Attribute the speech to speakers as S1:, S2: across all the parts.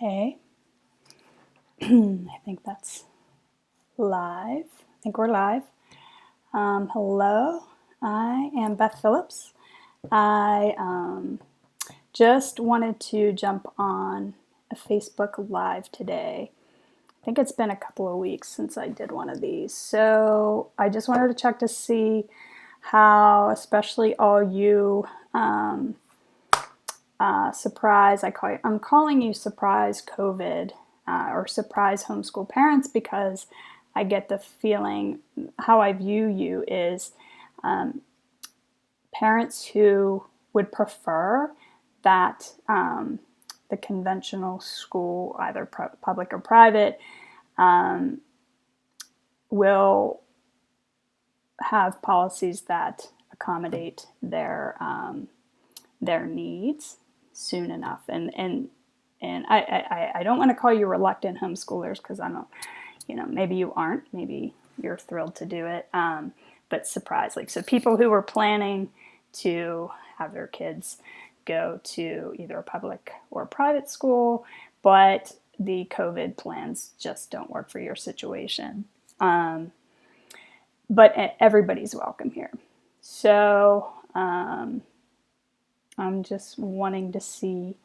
S1: Okay, I think that's live. I think we're live. Hello, I am Beth Phillips. I just wanted to jump on a Facebook Live today. I think it's been a couple of weeks since I did one of these. So I just wanted to check to see how, especially all you I'm calling you surprise COVID or surprise homeschool parents, because I get the feeling how I view you is parents who would prefer that the conventional school, either public or private, will have policies that accommodate their needs soon enough. And I don't want to call you reluctant homeschoolers, because I don't, maybe you aren't, maybe you're thrilled to do it, but surprise, so people who were planning to have their kids go to either a public or private school, but the COVID plans just don't work for your situation. But everybody's welcome here. So I'm just wanting to see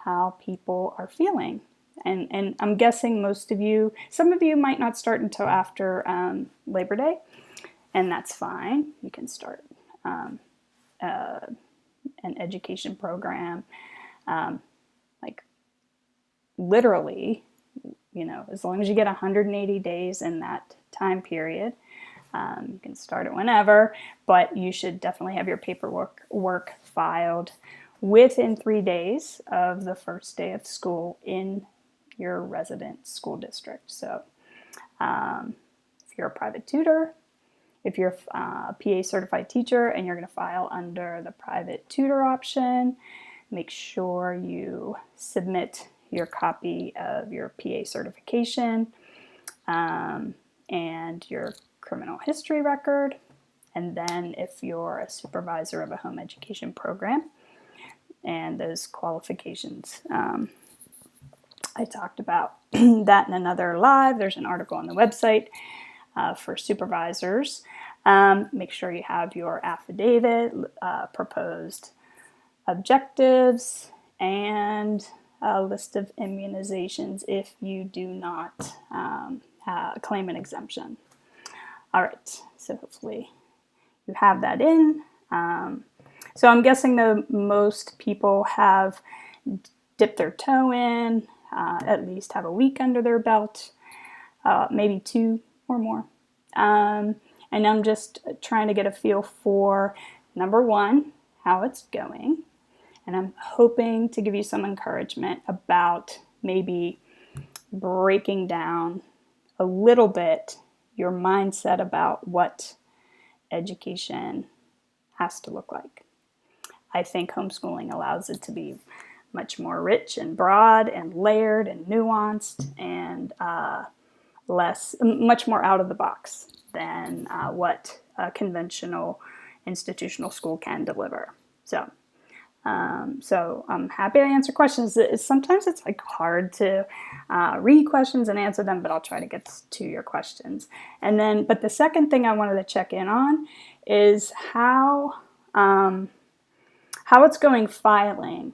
S1: how people are feeling. And I'm guessing some of you might not start until after Labor Day, and that's fine. You can start an education program, literally, as long as you get 180 days in that time period. You can start it whenever, but you should definitely have your paperwork filed within 3 days of the first day of school in your resident school district. So if you're a private tutor, if you're a PA certified teacher and you're going to file under the private tutor option, make sure you submit your copy of your PA certification and your criminal history record. And then if you're a supervisor of a home education program, and those qualifications, I talked about that in another live. There's an article on the website for supervisors. Make sure you have your affidavit, proposed objectives, and a list of immunizations if you do not claim an exemption. All right, so hopefully you have that in. So I'm guessing most people have dipped their toe in, at least have a week under their belt, maybe 2 or more. And I'm just trying to get a feel for, number one, how it's going. And I'm hoping to give you some encouragement about maybe breaking down a little bit your mindset about what education has to look like. I think homeschooling allows it to be much more rich and broad and layered and nuanced and much more out of the box than what a conventional institutional school can deliver. So I'm happy to answer questions. Sometimes it's hard to read questions and answer them, but I'll try to get to your questions. But the second thing I wanted to check in on is how it's going filing,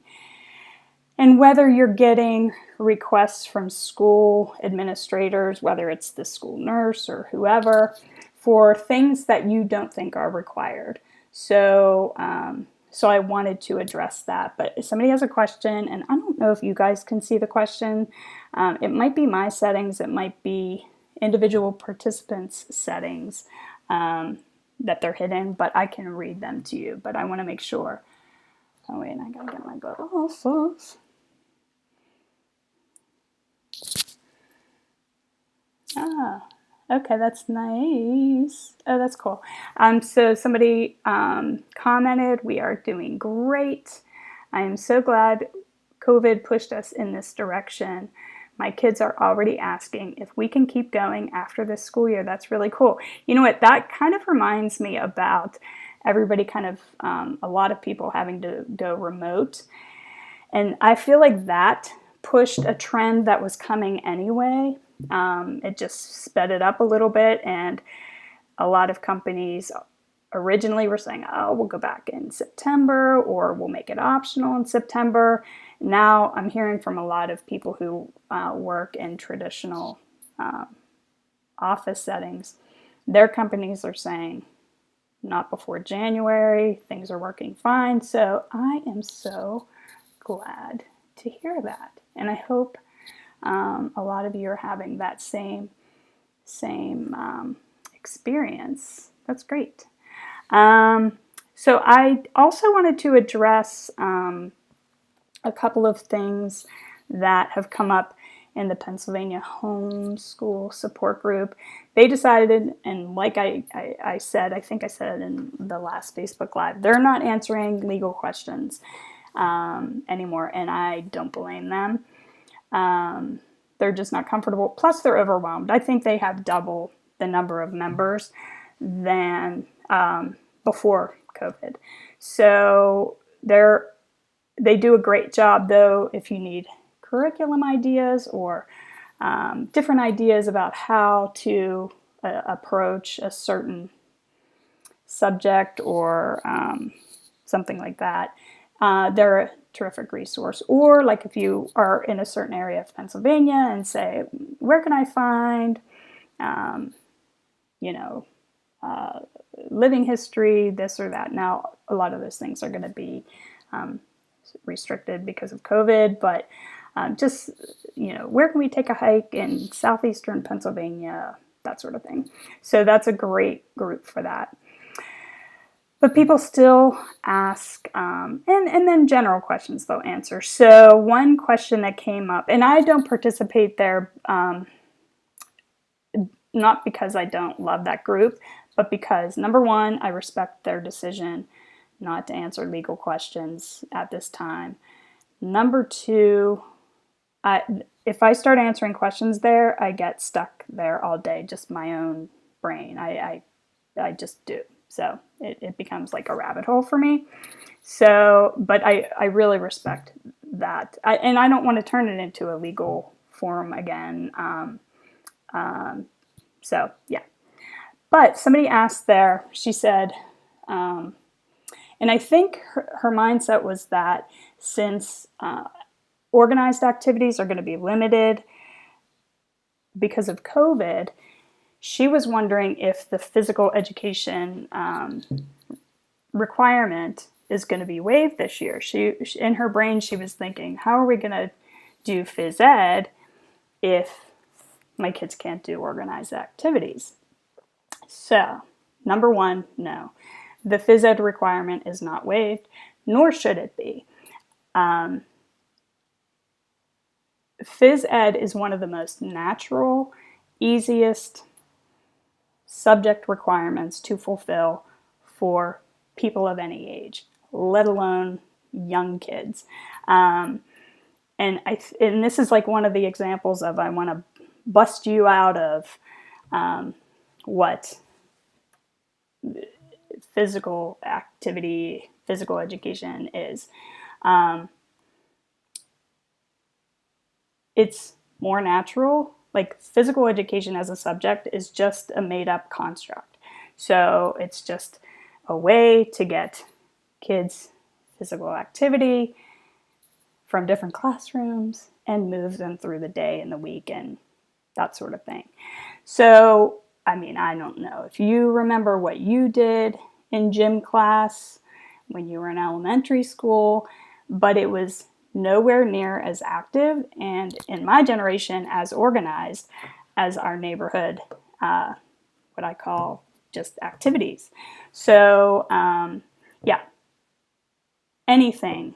S1: and whether you're getting requests from school administrators, whether it's the school nurse or whoever, for things that you don't think are required. So I wanted to address that. But if somebody has a question, and I don't know if you guys can see the question, it might be my settings, it might be individual participants' settings that they're hidden, but I can read them to you. But I want to make sure. Oh wait, I gotta get my glasses. Okay, that's nice. Oh, that's cool. So somebody commented, we are doing great. I am so glad COVID pushed us in this direction. My kids are already asking if we can keep going after this school year. That's really cool. You know what? That kind of reminds me about everybody a lot of people having to go remote. And I feel like that pushed a trend that was coming anyway. It just sped it up a little bit, and a lot of companies originally were saying, oh, we'll go back in September, or we'll make it optional in September. Now I'm hearing from a lot of people who work in traditional office settings. Their companies are saying not before January, things are working fine. So I am so glad to hear that. And I hope a lot of you are having that same experience. That's great. So I also wanted to address a couple of things that have come up in the Pennsylvania Homeschool support group. They decided, and like I said, I think I said in the last Facebook Live, they're not answering legal questions anymore, and I don't blame them. They're just not comfortable. Plus, they're overwhelmed. I think they have double the number of members than before COVID. So they do a great job, though, if you need curriculum ideas or different ideas about how to approach a certain subject or something like that. They're a terrific resource. Or like if you are in a certain area of Pennsylvania and say, where can I find, living history, this or that. Now, a lot of those things are going to be restricted because of COVID, but where can we take a hike in southeastern Pennsylvania, that sort of thing. So that's a great group for that. But people still ask, and then general questions they'll answer. So one question that came up, and I don't participate there, not because I don't love that group, but because, number one, I respect their decision not to answer legal questions at this time. Number two, if I start answering questions there, I get stuck there all day, just my own brain. I just do. So it becomes like a rabbit hole for me. So, but I really respect that. And I don't want to turn it into a legal forum again. So, yeah. But somebody asked there, she said, and I think her mindset was that since organized activities are going to be limited because of COVID, she was wondering if the physical education requirement is going to be waived this year. She, in her brain, she was thinking, how are we going to do phys ed if my kids can't do organized activities? So, number one, no. The phys ed requirement is not waived, nor should it be. Phys ed is one of the most natural, easiest subject requirements to fulfill for people of any age, let alone young kids. And this is like one of the examples of I want to bust you out of what physical activity, physical education is. It's more natural. Like physical education as a subject is just a made-up construct. So it's just a way to get kids physical activity from different classrooms and move them through the day and the week and that sort of thing. So, I mean, I don't know if you remember what you did in gym class when you were in elementary school, but it was nowhere near as active and, in my generation, as organized as our neighborhood, what I call just activities. So, yeah, anything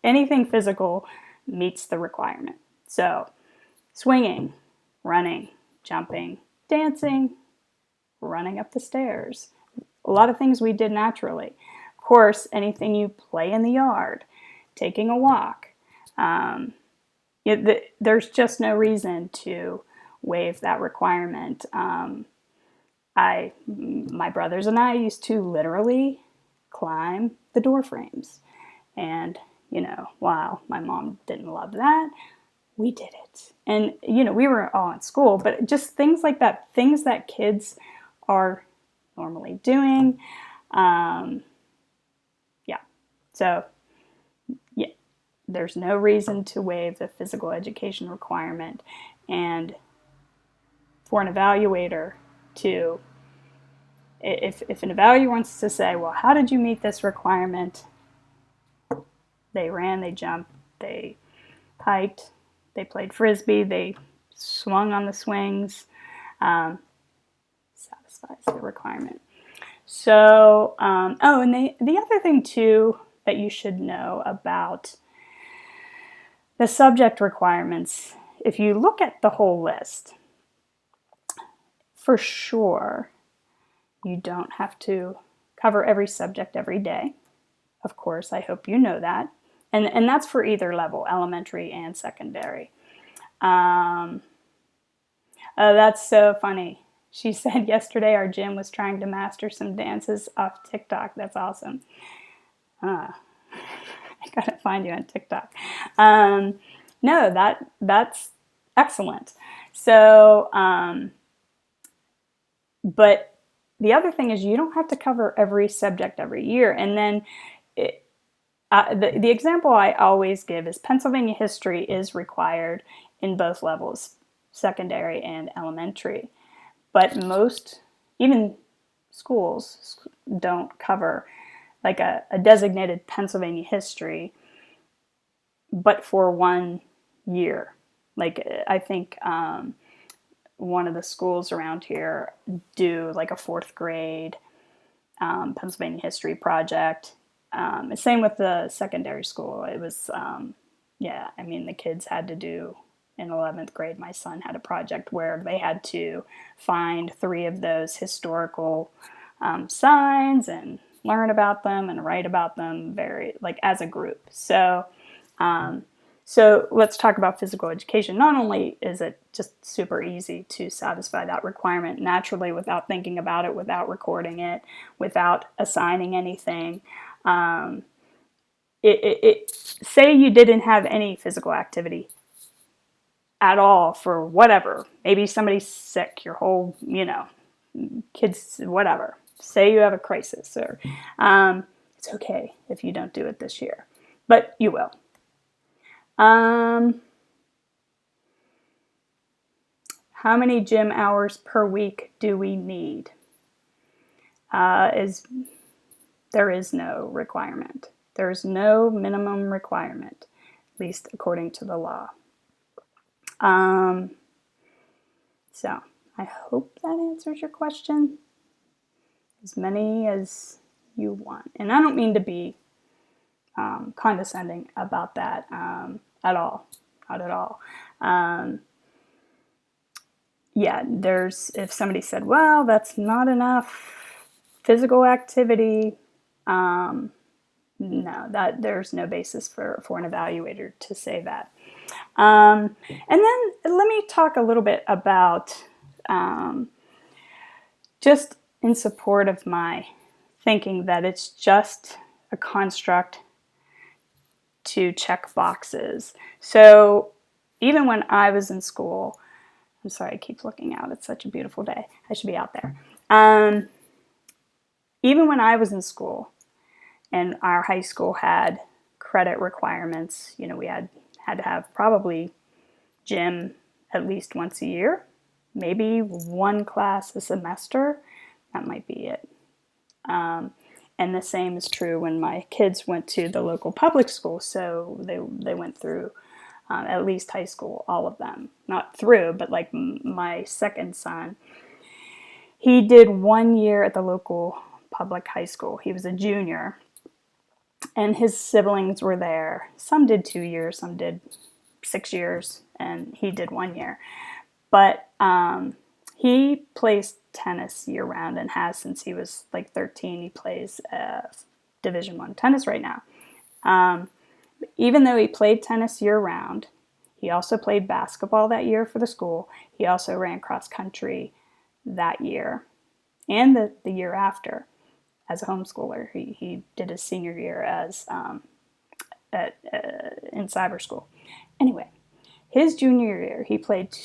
S1: anything physical meets the requirement. So, swinging, running, jumping, dancing, running up the stairs. A lot of things we did naturally. Of course, anything you play in the yard, taking a walk. There's just no reason to waive that requirement. My brothers and I used to literally climb the door frames and wow, my mom didn't love that. We did it. And, we were all in school, but just things like that, things that kids are normally doing. Yeah. So, yeah, there's no reason to waive the physical education requirement. And for an evaluator to, if an evaluator wants to say, well, how did you meet this requirement? They ran, they jumped, they hiked, they played frisbee, they swung on the swings, satisfies the requirement. So, and the other thing too that you should know about the subject requirements, if you look at the whole list, for sure, you don't have to cover every subject every day. Of course, I hope you know that. And that's for either level, elementary and secondary. Oh, that's so funny. She said yesterday our gym was trying to master some dances off TikTok. That's awesome. I gotta find you on TikTok. No, that's excellent. So, but the other thing is you don't have to cover every subject every year. And then the example I always give is Pennsylvania history is required in both levels, secondary and elementary. But most, even schools, don't cover like a designated Pennsylvania history, but for 1 year. Like I think one of the schools around here do like a 4th grade Pennsylvania history project. Same with the secondary school. It was, the kids had to do, in 11th grade, my son had a project where they had to find 3 of those historical signs and learn about them and write about them as a group. So let's talk about physical education. Not only is it just super easy to satisfy that requirement naturally without thinking about it, without recording it, without assigning anything. Say you didn't have any physical activity at all for whatever. Maybe somebody's sick, your whole, kids, whatever. Say you have a crisis, or it's okay if you don't do it this year, but you will. How many gym hours per week do we need? There is no requirement. There is no minimum requirement, at least according to the law. So I hope that answers your question. As many as you want. And I don't mean to be condescending about that at all. Not at all. If somebody said, well, that's not enough physical activity, no, that there's no basis for an evaluator to say that. And then let me talk a little bit about just in support of my thinking that it's just a construct to check boxes. So even when I was in school, I'm sorry, I keep looking out. It's such a beautiful day. I should be out there. Even when I was in school and our high school had credit requirements, we had to have probably gym at least once a year, maybe 1 class a semester. That might be it. And the same is true when my kids went to the local public school. So they went through at least high school, all of them. Not through, but like my second son, he did 1 year at the local public high school. He was a junior, and his siblings were there. Some did 2 years, some did 6 years, and he did 1 year. But he plays tennis year-round and has since he was like 13. He plays Division I tennis right now. Even though he played tennis year-round, he also played basketball that year for the school. He also ran cross-country that year and the year after as a homeschooler. He did his senior year as in cyber school. Anyway, his junior year, he played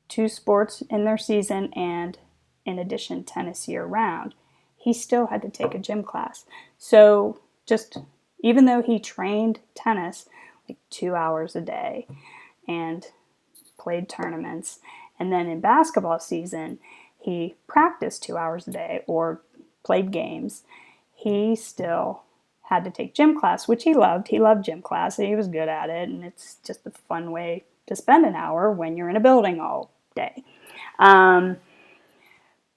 S1: two sports in their season, and in addition, tennis year round. He still had to take a gym class. So just even though he trained tennis like 2 hours a day and played tournaments, and then in basketball season, he practiced 2 hours a day or played games, he still had to take gym class, which he loved. He loved gym class, and he was good at it, and it's just a fun way to spend an hour when you're in a building all day.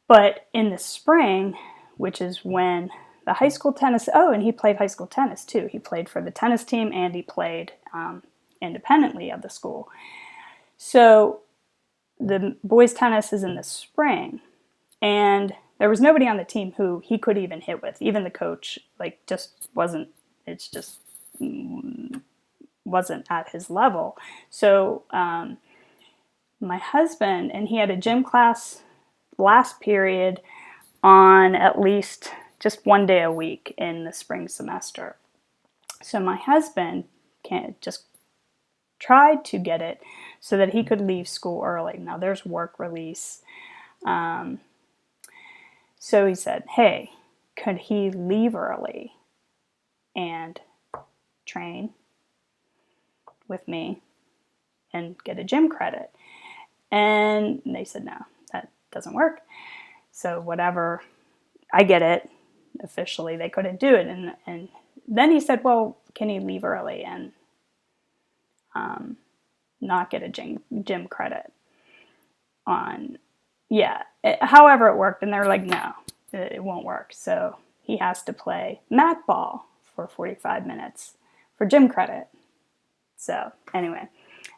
S1: But in the spring, which is when the high school tennis, and he played high school tennis too. He played for the tennis team, and he played independently of the school. So the boys' tennis is in the spring, and there was nobody on the team who he could even hit with. Even the coach, wasn't at his level. So my husband, and he had a gym class last period on at least just 1 day a week in the spring semester. So my husband just tried to get it so that he could leave school early. Now there's work release. So he said, hey, could he leave early and train with me and get a gym credit? And they said, no, that doesn't work. So whatever, I get it. Officially, they couldn't do it. And then he said, well, can he leave early and not get a gym credit on, however it worked. And they're like, no, it won't work. So he has to play mat ball for 45 minutes for gym credit. So anyway,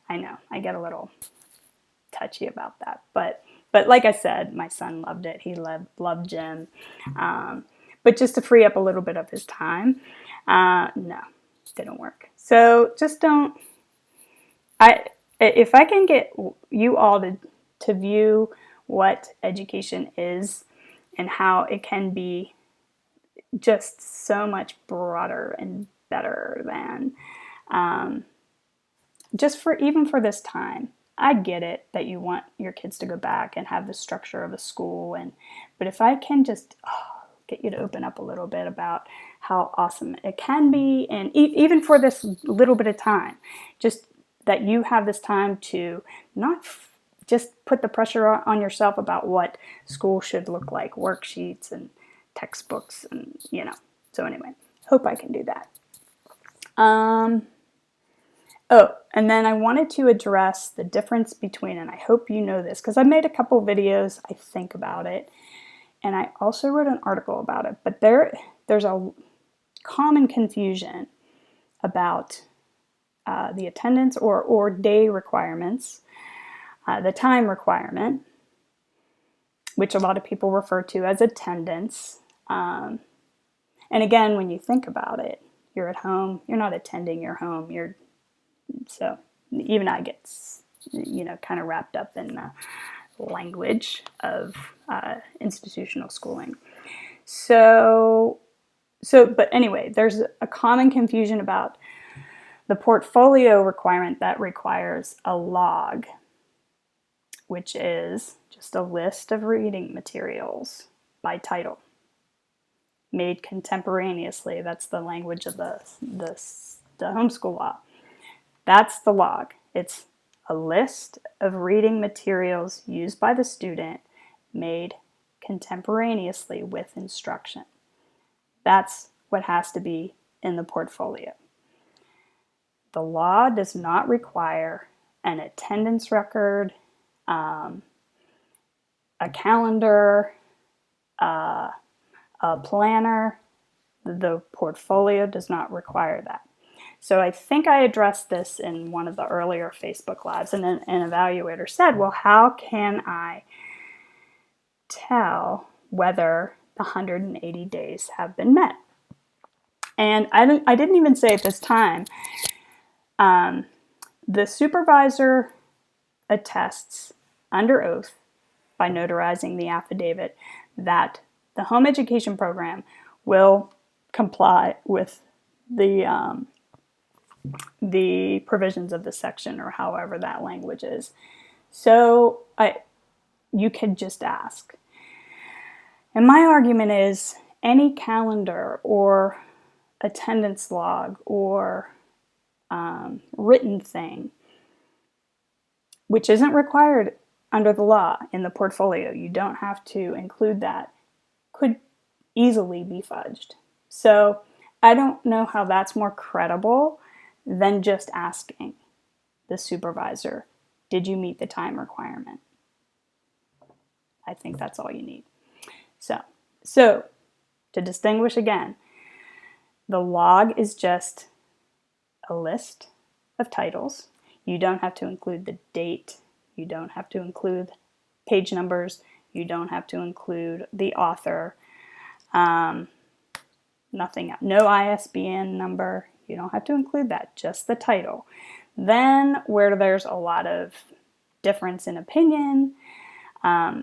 S1: I know I get a little touchy about that, but like I said, my son loved it. He loved gym, but just to free up a little bit of his time, no, didn't work. So just don't. If I can get you all to view what education is and how it can be just so much broader and better than just even for this time. I get it that you want your kids to go back and have the structure of a school, but if I can just get you to open up a little bit about how awesome it can be, and even for this little bit of time, just that you have this time to not just put the pressure on yourself about what school should look like, worksheets and textbooks, and So anyway, hope I can do that. And then I wanted to address the difference between, and I hope you know this, because I made a couple videos, I think, about it, and I also wrote an article about it, but there's a common confusion about the attendance or day requirements, the time requirement, which a lot of people refer to as attendance. And again, when you think about it, you're at home, you're not attending your home, so even I get, kind of wrapped up in the language of institutional schooling. But anyway, there's a common confusion about the portfolio requirement that requires a log, which is just a list of reading materials by title, made contemporaneously. That's the language of the homeschool law. That's the log. It's a list of reading materials used by the student, made contemporaneously with instruction. That's what has to be in the portfolio. The law does not require an attendance record, a calendar, a planner. The portfolio does not require that. So I think I addressed this in one of the earlier Facebook Lives, and an evaluator said, well, how can I tell whether the 180 days have been met? And I didn't even say at this time, the supervisor attests under oath by notarizing the affidavit that the home education program will comply with the the provisions of the section, or however that language is. So you could just ask. And my argument is any calendar or attendance log or written thing, which isn't required under the law in the portfolio, you don't have to include that, could easily be fudged. So I don't know how that's more credible than just asking the supervisor, did you meet the time requirement? I think that's all you need. So to distinguish again, the log is just a list of titles. You don't have to include the date. You don't have to include page numbers. You don't have to include the author. Nothing else. No ISBN number. You don't have to include that. Just the title. Then where there's a lot of difference in opinion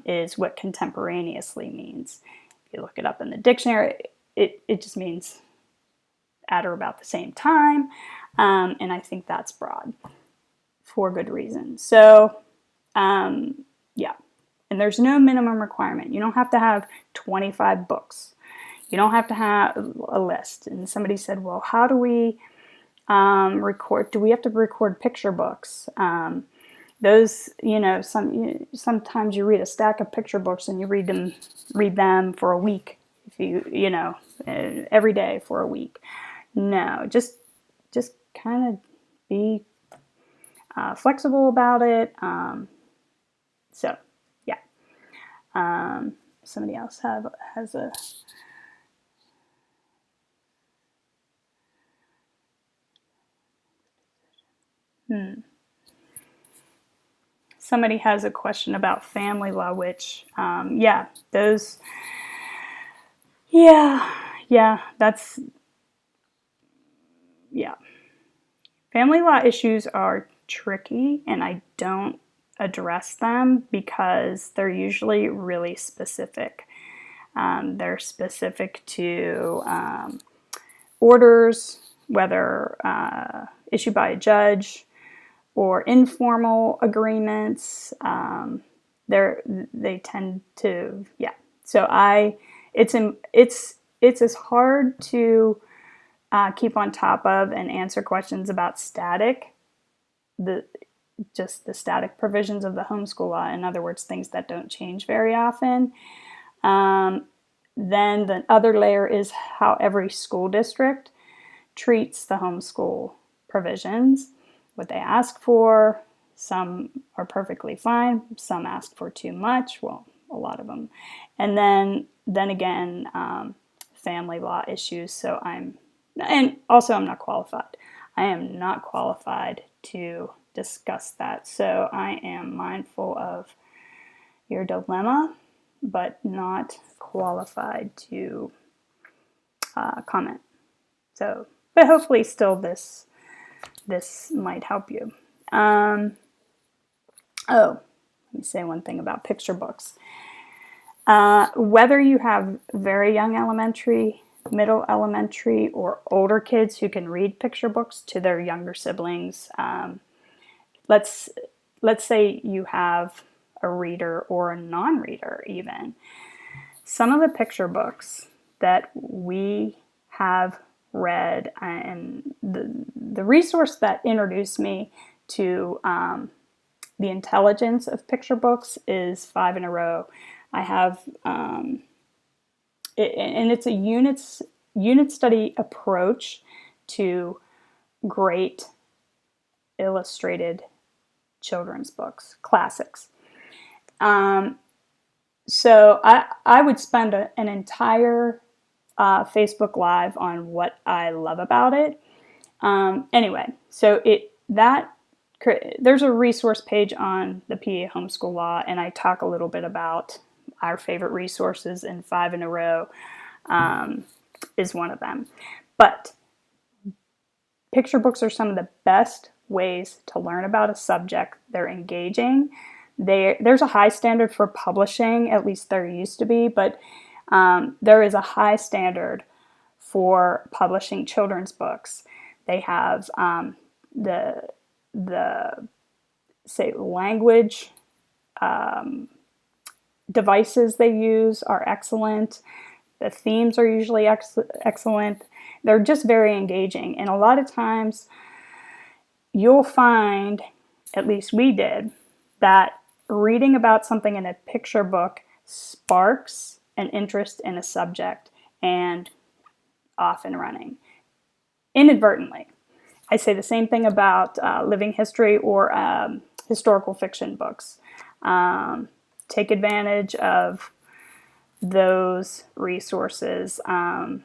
S1: is what contemporaneously means. If you look it up in the dictionary, it just means at or about the same time. And I think that's broad for good reason. So, yeah. And there's no minimum requirement. You don't have to have 25 books. You don't have to have a list. And somebody said, well, how do we record? Do we have to record picture books? Those, sometimes you read a stack of picture books and you read them for a week. If every day for a week. No, just kind of be flexible about it. So, yeah. Somebody else has a... Somebody has a question about family law, which, family law issues are tricky, and I don't address them because they're usually really specific. They're specific to orders, whether issued by a judge or informal agreements. They tend to, So it's as hard to keep on top of and answer questions about the static provisions of the homeschool law. In other words, things that don't change very often. Then the other layer is how every school district treats the homeschool provisions, what they ask for. Some are perfectly fine. Some ask for too much. Well, a lot of them. And then again, family law issues. So I'm not qualified. I am not qualified to discuss that. So I am mindful of your dilemma, but not qualified to comment. So, but hopefully still this might help you. Let me say one thing about picture books. Whether you have very young elementary, middle elementary, or older kids who can read picture books to their younger siblings, let's say you have a reader or a non-reader even. Some of the picture books that we have read, and the resource that introduced me to the intelligence of picture books is 5 in a Row. I have, and it's a unit study approach to great illustrated children's books, classics. So I would spend an entire Facebook Live on what I love about it. Anyway, so there's a resource page on the PA Homeschool Law, and I talk a little bit about our favorite resources, and 5 in a Row is one of them. But picture books are some of the best ways to learn about a subject. They're engaging. There's a high standard for publishing, at least there used to be, but there is a high standard for publishing children's books. They have the say language devices they use are excellent. The themes are usually excellent. They're just very engaging. And a lot of times you'll find, at least we did, that reading about something in a picture book sparks an interest in a subject and off and running inadvertently. I say the same thing about living history or historical fiction books. Take advantage of those resources. I'm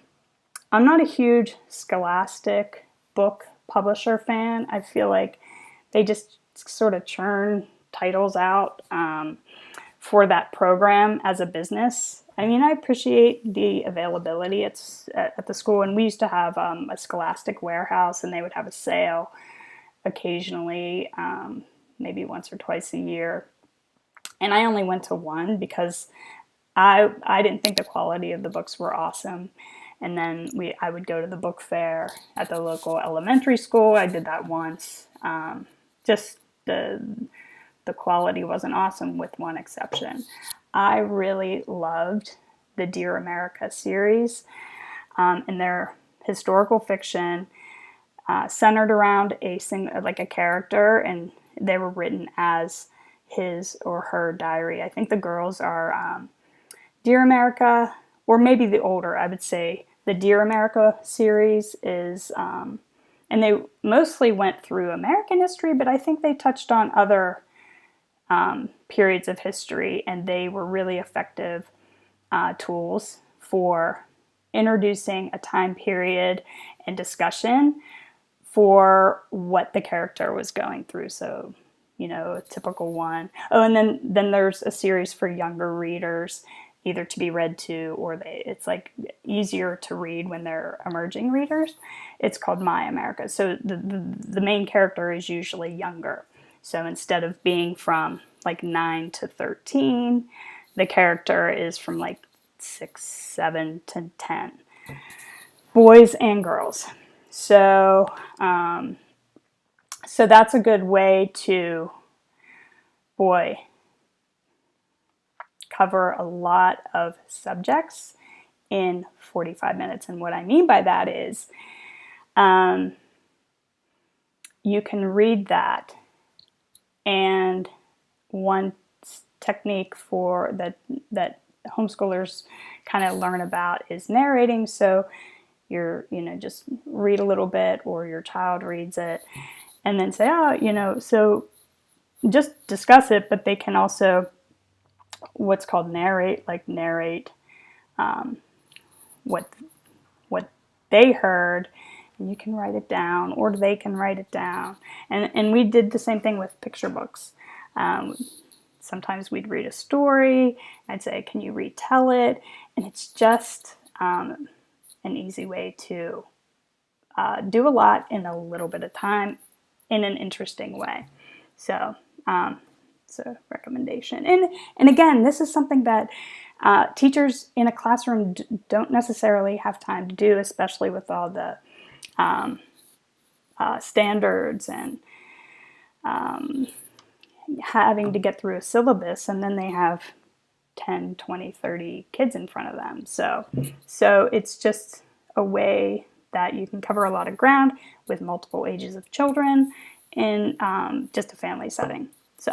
S1: not a huge Scholastic book publisher fan. I feel like they just sort of churn titles out for that program as a business. I mean, I appreciate the availability at the school, and we used to have a Scholastic warehouse, and they would have a sale occasionally, maybe once or twice a year. And I only went to one because I didn't think the quality of the books were awesome. And then I would go to the book fair at the local elementary school. I did that once. Just the quality wasn't awesome, with one exception. I really loved the Dear America series, and their historical fiction centered around a character, and they were written as his or her diary. I think the girls are Dear America, or maybe the older. I would say the Dear America series is, and they mostly went through American history, but I think they touched on other periods of history, and they were really effective tools for introducing a time period and discussion for what the character was going through. So, a typical one. Oh, and then there's a series for younger readers, either to be read to, or it's like easier to read when they're emerging readers. It's called My America. So the main character is usually younger. So instead of being from like 9 to 13, the character is from like 6, 7 to 10. Boys and girls. So that's a good way to, cover a lot of subjects in 45 minutes. And what I mean by that is you can read that, and one technique for that homeschoolers kind of learn about is narrating. So you're, just read a little bit, or your child reads it, and then say, so just discuss it, but they can also what's called narrate what they heard, and you can write it down, or they can write it down. And we did the same thing with picture books. Sometimes we'd read a story, I'd say, can you retell it? And it's just an easy way to do a lot in a little bit of time in an interesting way. So it's a recommendation. And again, this is something that teachers in a classroom don't necessarily have time to do, especially with all the standards and having to get through a syllabus, and then they have 10, 20, 30 kids in front of them. So it's just a way that you can cover a lot of ground with multiple ages of children in just a family setting. So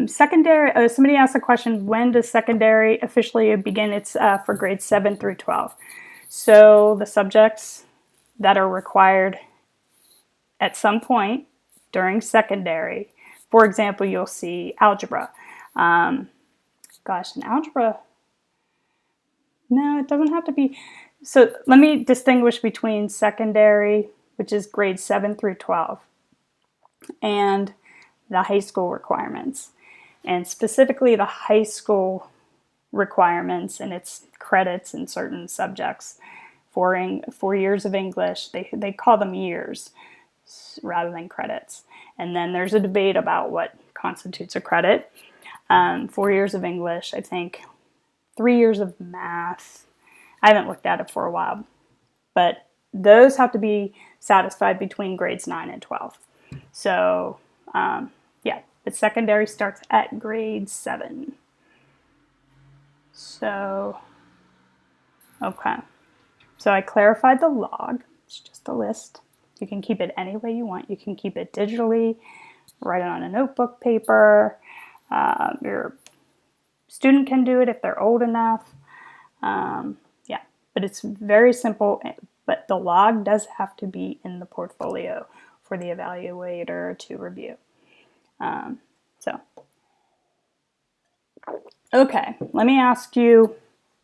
S1: secondary, somebody asked a question, when does secondary officially begin? It's for grades 7 through 12. So the subjects that are required at some point during secondary, for example, you'll see algebra. In algebra, no, it doesn't have to be. So let me distinguish between secondary, which is grades 7 through 12, and the high school requirements. And specifically the high school requirements and its credits in certain subjects. 4 years of English, they call them years rather than credits. And then there's a debate about what constitutes a credit. 4 years of English, I think 3 years of math. I haven't looked at it for a while, but those have to be satisfied between grades 9 and 12. So, yeah, but secondary starts at grade 7. So, okay. So I clarified the log. It's just a list. You can keep it any way you want. You can keep it digitally, write it on a notebook paper. Your student can do it if they're old enough. Yeah, but it's very simple. But the log does have to be in the portfolio for the evaluator to review. Okay, let me ask you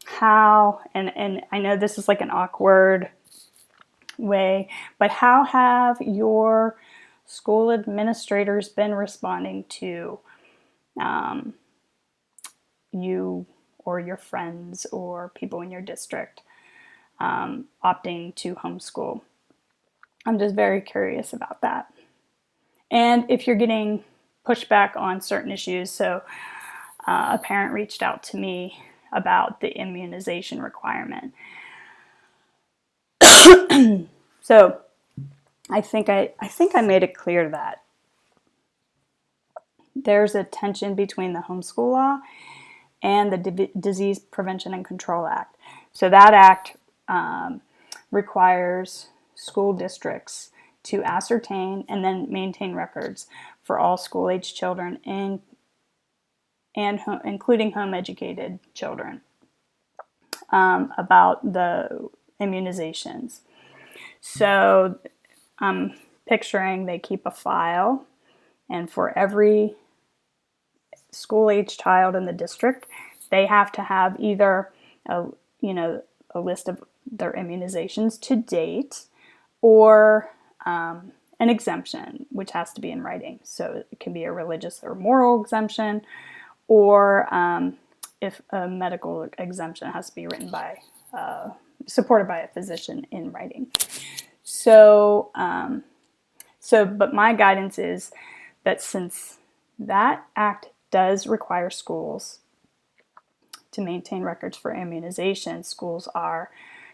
S1: how, and I know this is like an awkward way, but how have your school administrators been responding to you or your friends or people in your district opting to homeschool? I'm just very curious about that. And if you're getting pushback on certain issues, so a parent reached out to me about the immunization requirement. So I think I made it clear that there's a tension between the homeschool law and the Disease Prevention and Control Act. So that act requires school districts to ascertain and then maintain records for all school-age children including home-educated children about the immunizations. So I'm picturing they keep a file, and for every school-age child in the district, they have to have either a list of their immunizations to date, or an exemption, which has to be in writing. So it can be a religious or moral exemption, or if a medical exemption has to be written by, supported by a physician in writing. So, but my guidance is that since that act does require schools to maintain records for immunization, schools are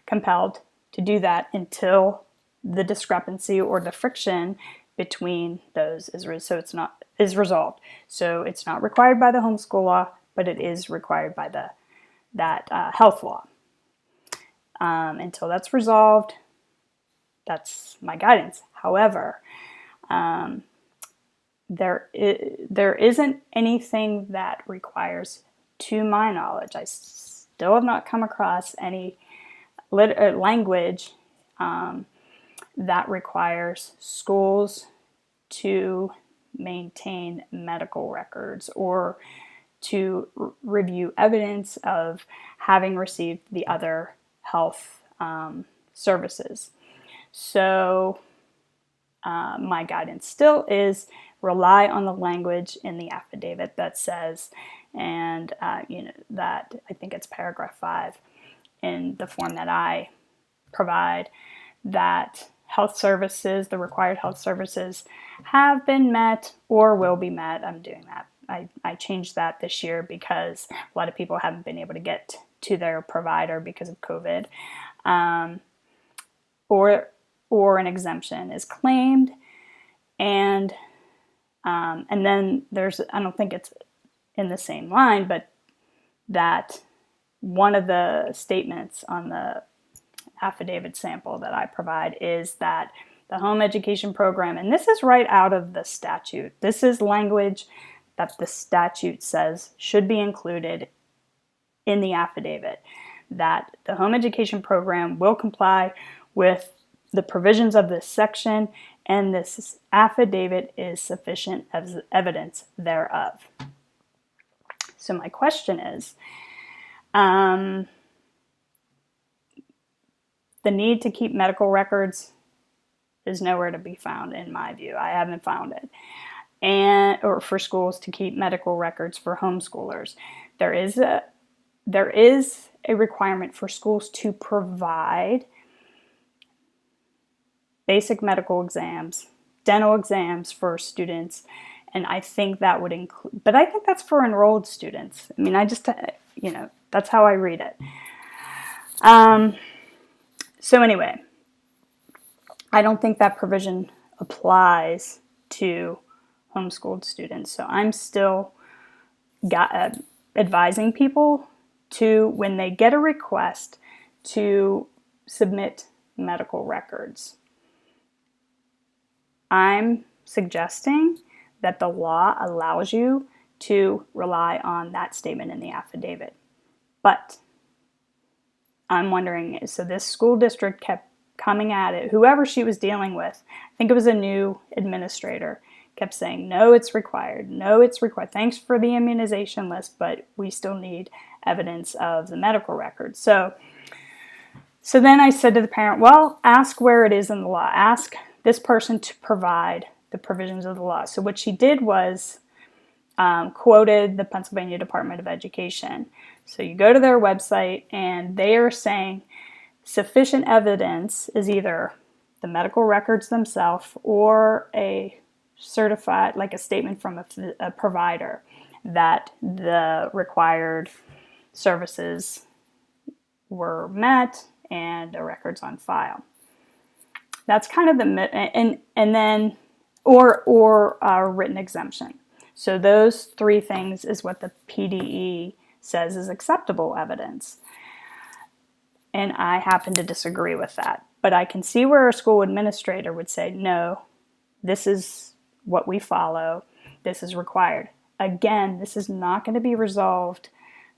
S1: compelled to do that until the discrepancy or the friction between those is resolved. So it's not required by the homeschool law, but it is required by that health law. Until that's resolved, that's my guidance. However, there isn't anything that requires, to my knowledge, I still have not come across any language that requires schools to maintain medical records or to review evidence of having received the other health services. So my guidance still is rely on the language in the affidavit that says, and that I think it's paragraph 5 in the form that I provide, that health services, the required health services, have been met or will be met. I'm doing that. I changed that this year because a lot of people haven't been able to get to their provider because of COVID, or an exemption is claimed, and then there's, I don't think it's in the same line, but that one of the statements on the affidavit sample that I provide is that the home education program, and this is right out of the statute, this is language that the statute says should be included in the affidavit, that the home education program will comply with the provisions of this section, and this affidavit is sufficient as evidence thereof. So my question is, the need to keep medical records is nowhere to be found in my view. I haven't found it. Or for schools to keep medical records for homeschoolers. There is a requirement for schools to provide basic medical exams, dental exams for students, and I think that would include, but I think that's for enrolled students. I mean, that's how I read it. So anyway, I don't think that provision applies to homeschooled students. So I'm still advising people to, when they get a request, to submit medical records. I'm suggesting that the law allows you to rely on that statement in the affidavit. But I'm wondering, so this school district kept coming at it, whoever she was dealing with, I think it was a new administrator, kept saying, no, it's required. No, it's required. Thanks for the immunization list, but we still need evidence of the medical record. So then I said to the parent, well, ask where it is in the law. Ask this person to provide the provisions of the law. So what she did was quoted the Pennsylvania Department of Education. So you go to their website and they are saying sufficient evidence is either the medical records themselves or a certified, like a statement from a provider that the required services were met and a record's on file. That's kind of and then or a written exemption. So those three things is what the PDE says is acceptable evidence. And I happen to disagree with that. But I can see where a school administrator would say, no, this is what we follow. This is required. Again, this is not going to be resolved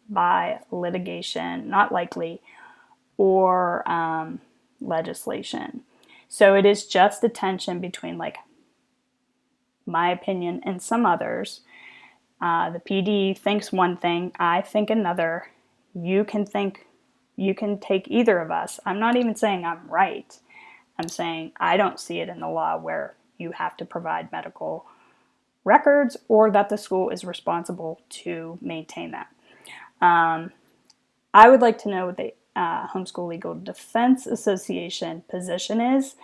S1: by litigation, not likely, or legislation. So it is just a tension between, like, my opinion and some others. The PD thinks one thing, I think another. You can take either of us. I'm not even saying I'm right. I'm saying I don't see it in the law where you have to provide medical records or that the school is responsible to maintain that. I would like to know what the Homeschool Legal Defense Association position is.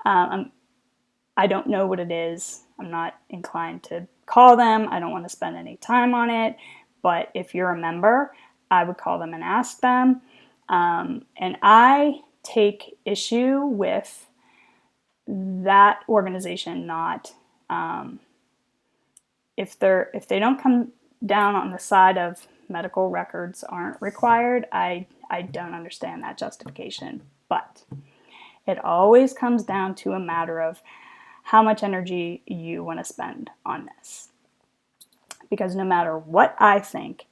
S1: I don't know what it is. I'm not inclined to call them. I don't want to spend any time on it. But if you're a member, I would call them and ask them. And I take issue with that organization not, if they don't come down on the side of medical records aren't required, I don't understand that justification. But it always comes down to a matter of how much energy you want to spend on this. Because no matter what I think,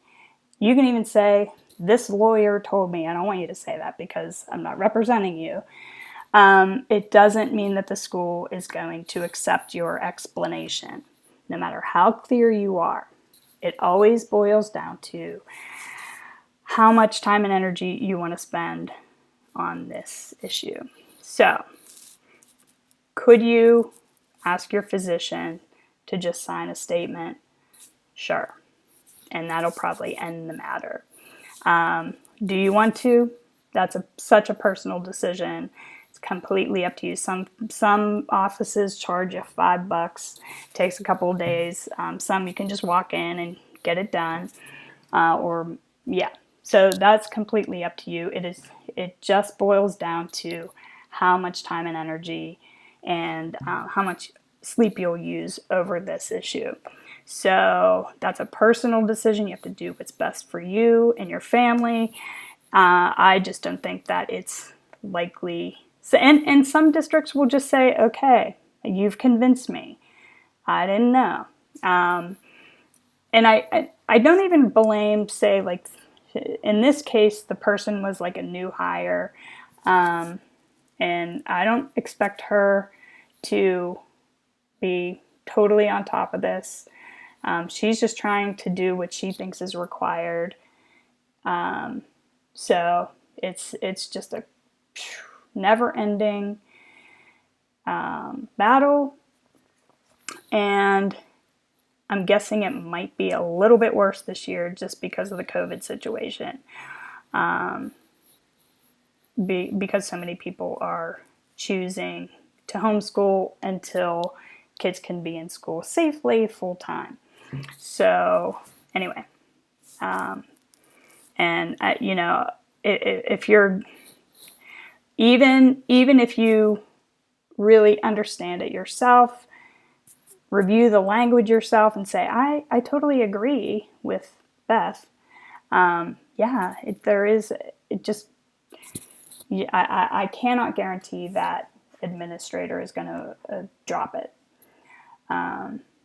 S1: you can even say, this lawyer told me. I don't want you to say that because I'm not representing you. It doesn't mean that the school is going to accept your explanation, no matter how clear you are. It always boils down to how much time and energy you want to spend on this issue. So, could you ask your physician to just sign a statement? Sure. And that'll probably end the matter. Do you want to? That's such a personal decision. It's completely up to you. Some offices charge you $5. It takes a couple of days. Some you can just walk in and get it done. So that's completely up to you. It just boils down to how much time and energy and how much sleep you'll use over this issue. So that's a personal decision. You have to do what's best for you and your family. I just don't think that it's likely. So, and some districts will just say, okay, you've convinced me. I didn't know. And I don't even blame, say, like, in this case, the person was like a new hire. And I don't expect her to be totally on top of this. She's just trying to do what she thinks is required. So it's just a never-ending battle. And I'm guessing it might be a little bit worse this year just because of the COVID situation. Because so many people are choosing to homeschool until kids can be in school safely full time. So anyway, if you're even if you really understand it yourself, review the language yourself, and say, I totally agree with Beth. Yeah, I cannot guarantee that administrator is going to drop it.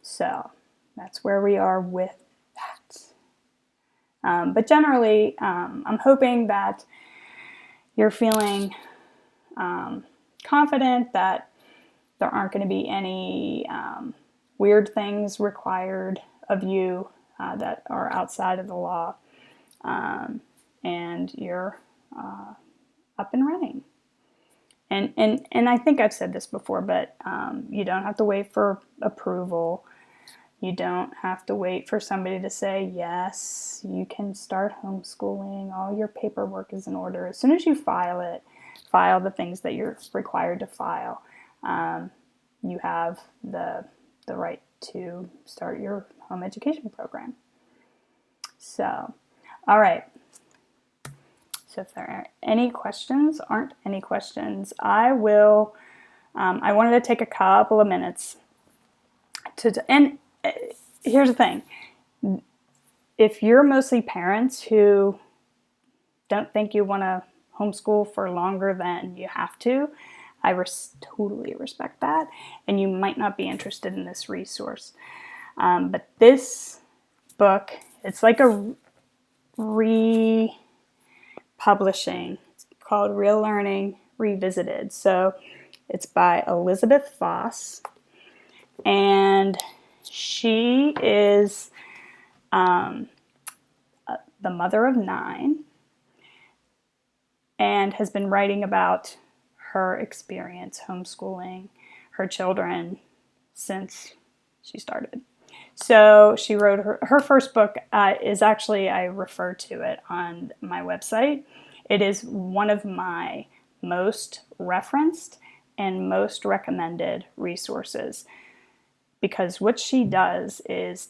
S1: So that's where we are with that. But generally, I'm hoping that you're feeling confident that there aren't going to be any weird things required of you that are outside of the law, and you're up and running. And I think I've said this before, but you don't have to wait for approval. You don't have to wait for somebody to say, yes, you can start homeschooling. All your paperwork is in order. As soon as you file the things that you're required to file, you have the right to start your home education program. So, all right. So if there are any questions, aren't any questions, I wanted to take a couple of minutes and here's the thing. If you're mostly parents who don't think you want to homeschool for longer than you have to, I totally respect that, and you might not be interested in this resource. But this book, it's like a republishing. It's called Real Learning Revisited. So it's by Elizabeth Foss, and she is the mother of 9 and has been writing about her experience homeschooling her children since she started. So she wrote her first book is actually, I refer to it on my website. It is one of my most referenced and most recommended resources, because what she does is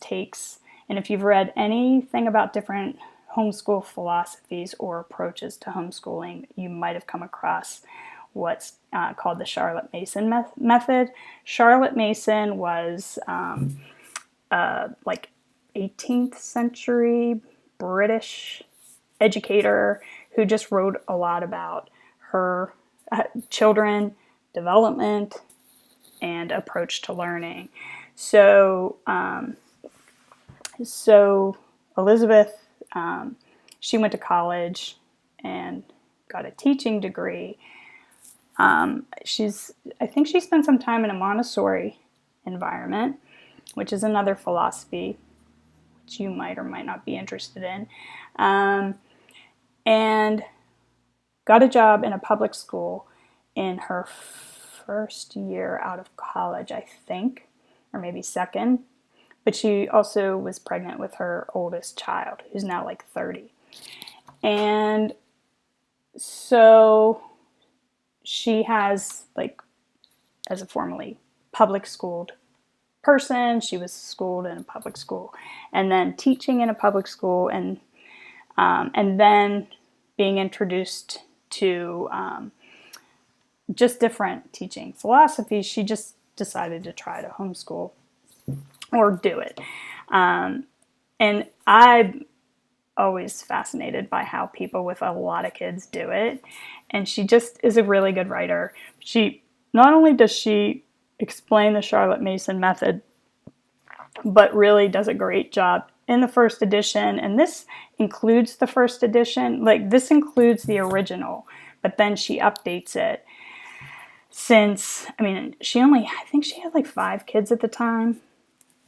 S1: and if you've read anything about different homeschool philosophies or approaches to homeschooling, you might have come across what's called the Charlotte Mason method. Charlotte Mason was like 18th century British educator who just wrote a lot about her children, development, and approach to learning. So Elizabeth, she went to college and got a teaching degree. I think she spent some time in a Montessori environment, which is another philosophy which you might or might not be interested in, and got a job in a public school in her first year out of college, I think, or maybe second. But she also was pregnant with her oldest child, who's now like 30. And so she has, like, as a formerly public schooled person, she was schooled in a public school, and then teaching in a public school, and then being introduced to just different teaching philosophies. She just decided to try to homeschool or do it. And I'm always fascinated by how people with a lot of kids do it. And she just is a really good writer. Not only does she explain the Charlotte Mason method, but really does a great job in the first edition. And this includes the first edition. Like, this includes the original, but then she updates it. Since, I think she had like 5 kids at the time,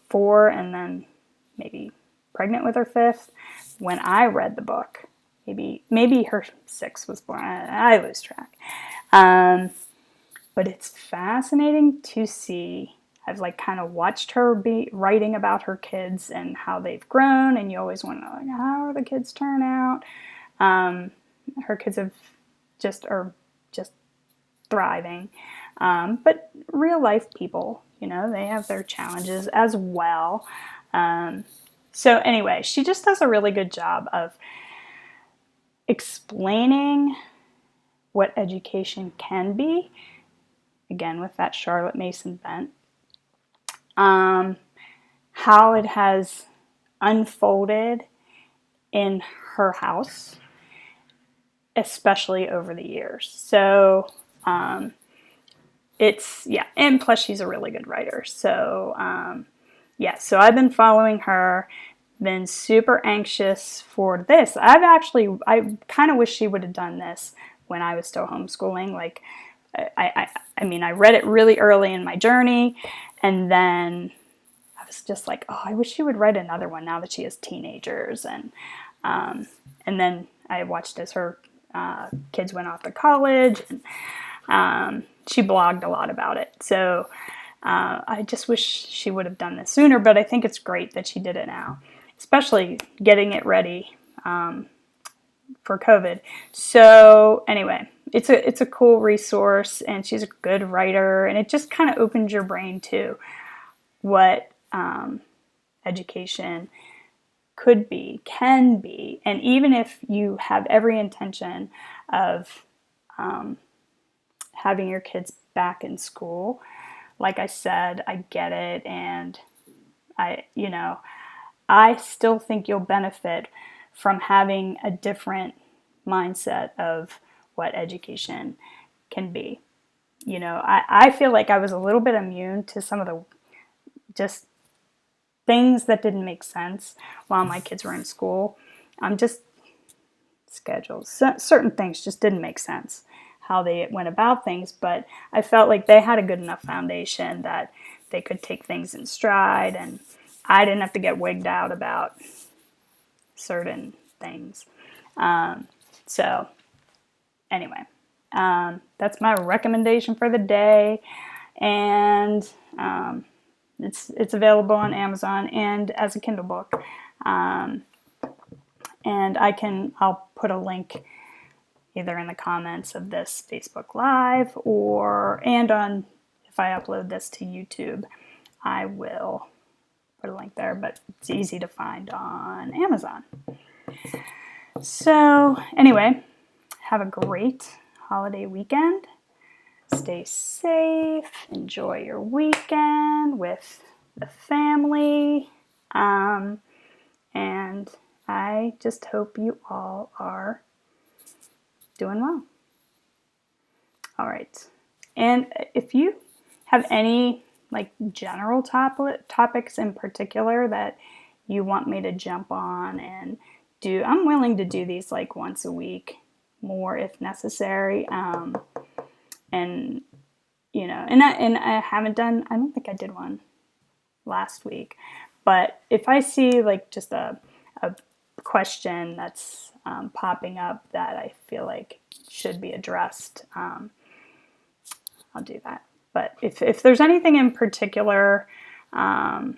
S1: 4, and then maybe pregnant with her 5th when I read the book. Maybe her 6th was born. I lose track. But it's fascinating to see. I've like kind of watched her be writing about her kids and how they've grown, and you always want to know, like, how are the kids turn out? Her kids are just thriving. But real life people, they have their challenges as well. So anyway, she just does a really good job of explaining what education can be, again with that Charlotte Mason bent. How it has unfolded in her house, especially over the years. So and plus she's a really good writer. So so I've been following her, been super anxious for this. I kind of wish she would have done this when I was still homeschooling. Like, I read it really early in my journey, and then I was just like, oh, I wish she would write another one now that she has teenagers. And then I watched as her kids went off to college, and she blogged a lot about it. So I just wish she would have done this sooner, but I think it's great that she did it now, especially getting it ready for COVID. So anyway, it's a cool resource, and she's a good writer, and it just kind of opens your brain to what education could be, can be, and even if you have every intention of having your kids back in school, like I said, I get it, and I still think you'll benefit from having a different mindset of what education can be. I feel like I was a little bit immune to some of the just things that didn't make sense while my kids were in school. Just schedules. Certain things just didn't make sense, how they went about things, but I felt like they had a good enough foundation that they could take things in stride, and I didn't have to get wigged out about certain things. So anyway, that's my recommendation for the day, and it's available on Amazon and as a Kindle book. And I'll put a link either in the comments of this Facebook Live if I upload this to YouTube, I will put a link there, but it's easy to find on Amazon. So anyway, have a great holiday weekend. Stay safe. Enjoy your weekend with the family. And I just hope you all are doing well. All right. And if you have any general topics in particular that you want me to jump on and do, I'm willing to do these once a week, more if necessary. And I haven't done, I don't think I did one last week, but if I see just a question that's popping up that I feel like should be addressed, I'll do that. But if there's anything in particular, I'm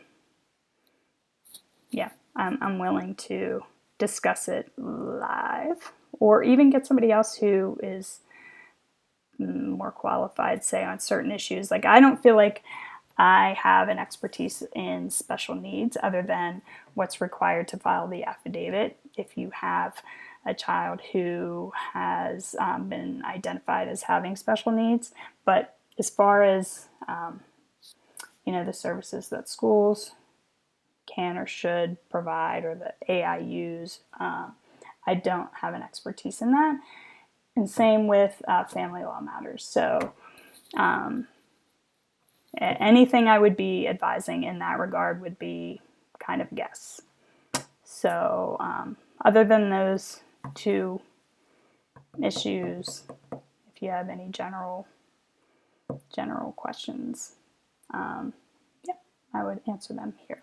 S1: willing to discuss it live, or even get somebody else who is more qualified, say, on certain issues. I don't feel like I have an expertise in special needs other than what's required to file the affidavit if you have a child who has been identified as having special needs. But as far as the services that schools can or should provide, or the AIUs, I don't have an expertise in that. And same with family law matters. So anything I would be advising in that regard would be kind of guess. So other than those two issues, if you have any general questions, I would answer them here.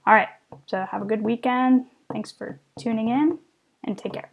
S1: All right, so have a good weekend. Thanks for tuning in, and take care.